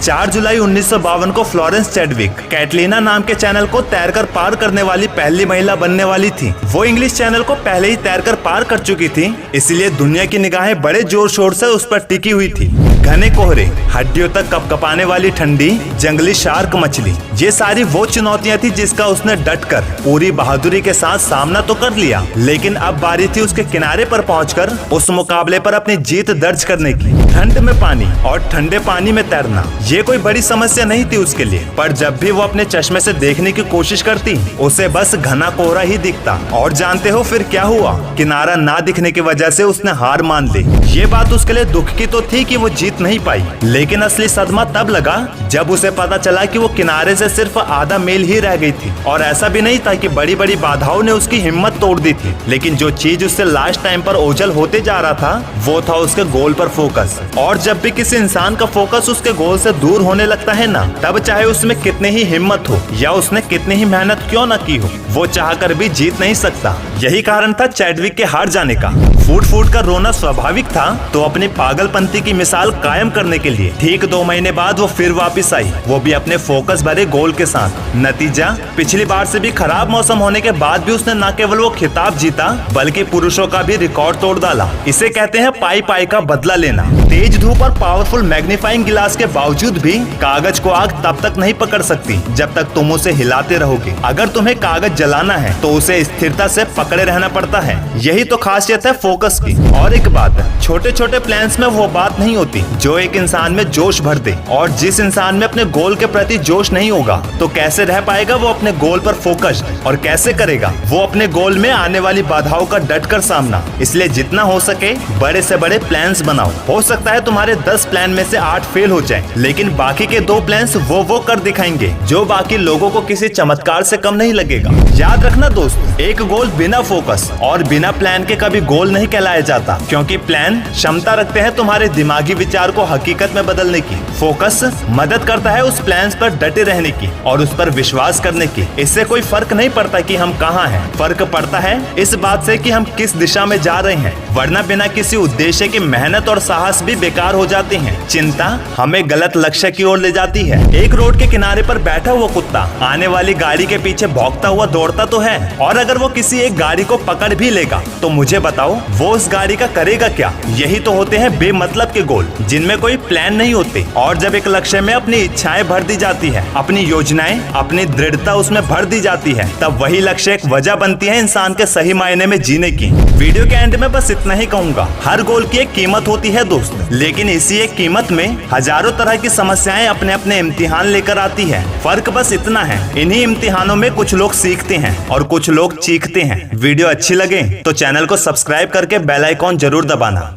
4 जुलाई 1952 को Florence Chadwick Catalina नाम के चैनल को तैरकर पार करने वाली पहली महिला बनने वाली थी। वो इंग्लिश चैनल को पहले ही तैरकर पार कर चुकी थी, इसलिए दुनिया की निगाहें बड़े जोर शोर से उस पर टिकी हुई थी। घने कोहरे, हड्डियों तक कपकपाने वाली ठंडी, जंगली शार्क मछली, ये सारी वो चुनौतियां थी जिसका उसने डटकर पूरी बहादुरी के साथ सामना तो कर लिया, लेकिन अब बारी थी उसके किनारे पर पहुंचकर उस मुकाबले पर अपनी जीत दर्ज करने की। ठंड में पानी और ठंडे पानी में तैरना ये कोई बड़ी समस्या नहीं थी उसके लिए, पर जब भी वो अपने चश्मे से देखने की कोशिश करती उसे बस घना कोहरा ही दिखता। और जानते हो फिर क्या हुआ? किनारा ना दिखने की वजह से उसने हार मान ली। ये बात उसके लिए दुख की तो थी कि वो जीत नहीं पाई, लेकिन असली सदमा तब लगा जब उसे पता चला कि वो किनारे से सिर्फ आधा मील ही रह गई थी। और ऐसा भी नहीं था कि बड़ी बड़ी बाधाओं ने उसकी हिम्मत तोड़ दी थी, लेकिन जो चीज उससे लास्ट टाइम पर ओझल होते जा रहा था वो था उसके गोल पर फोकस। और जब भी किसी इंसान का फोकस उसके गोल से दूर होने लगता है ना, तब चाहे उसमें कितनी ही हिम्मत हो या उसने कितनी ही मेहनत क्यों न की हो, वो चाहकर भी जीत नहीं सकता। यही कारण था चैडविक के हार जाने का। फूट फूट कर रोना स्वाभाविक था, तो अपनी पागलपंती की मिसाल कायम करने के लिए ठीक 2 महीने बाद वो फिर वापस आई, वो भी अपने फोकस भरे गोल के साथ। नतीजा, पिछली बार से भी खराब मौसम होने के बाद भी उसने न केवल वो खिताब जीता बल्कि पुरुषों का भी रिकॉर्ड तोड़ डाला। इसे कहते हैं पाई पाई का बदला लेना। तेज धूप और पावरफुल मैग्नीफाइंग गिलास के बावजूद भी कागज को आग तब तक नहीं पकड़ सकती जब तक तुम उसे हिलाते रहोगे। अगर तुम्हें कागज जलाना है तो उसे स्थिरता से पकड़े रहना पड़ता है। यही तो खासियत है फोकस की। और एक बात, छोटे छोटे प्लान्स में वो बात नहीं होती जो एक इंसान में जोश भर दे। और जिस इंसान में अपने गोल के प्रति जोश नहीं होगा तो कैसे रह पाएगा वो अपने गोल पर फोकस्ड, और कैसे करेगा वो अपने गोल में आने वाली बाधाओं का डटकर सामना। इसलिए जितना हो सके बड़े से बड़े प्लान्स बनाओ। हो सकता है तुम्हारे 10 प्लान में से 8 फेल हो जाएं, लेकिन बाकी के 2 प्लान्स वो कर दिखाएंगे जो बाकी लोगों को किसी चमत्कार से कम नहीं लगेगा। याद रखना दोस्त, एक गोल बिना फोकस और बिना प्लान के कभी गोल नहीं कहलाया जाता, क्योंकि प्लान क्षमता रखते हैं तुम्हारे दिमागी विचार को हकीकत में बदलने की। फोकस मदद करता है उस प्लान पर डटे रहने की और उस पर विश्वास करने की। इससे कोई फर्क नहीं पड़ता कि हम कहाँ हैं, फर्क पड़ता है इस बात से कि हम किस दिशा में जा रहे हैं। वरना बिना किसी उद्देश्य की मेहनत और साहस भी बेकार हो जाते हैं। चिंता हमें गलत लक्ष्य की ओर ले जाती है। एक रोड के किनारे पर बैठा हुआ कुत्ता आने वाली गाड़ी के पीछे भौंकता हुआ दौड़ता तो है, और अगर वो किसी एक गाड़ी को पकड़ भी लेगा तो मुझे बताओ वो उस गाड़ी का करेगा क्या? यही तो होते हैं बेमतलब के गोल जिनमें कोई प्लान नहीं होते। और जब एक लक्ष्य में अपनी इच्छाएं भर दी जाती है, अपनी योजनाएं, अपनी दृढ़ता उसमें भर दी जाती है, तब वही लक्ष्य एक वजह बनती है इंसान के सही मायने में जीने की। वीडियो के एंड में बस इतना ही कहूंगा, हर गोल की एक कीमत होती है दोस्त, लेकिन इसी एक कीमत में हजारों तरह की समस्याएं अपने अपने इम्तिहान लेकर आती है। फर्क बस इतना है, इन्हीं इम्तिहानों में कुछ लोग सीखते हैं और कुछ लोग चीखते हैं। वीडियो अच्छी लगे तो चैनल को सब्सक्राइब करके बेल आइकॉन जरूर दबाना।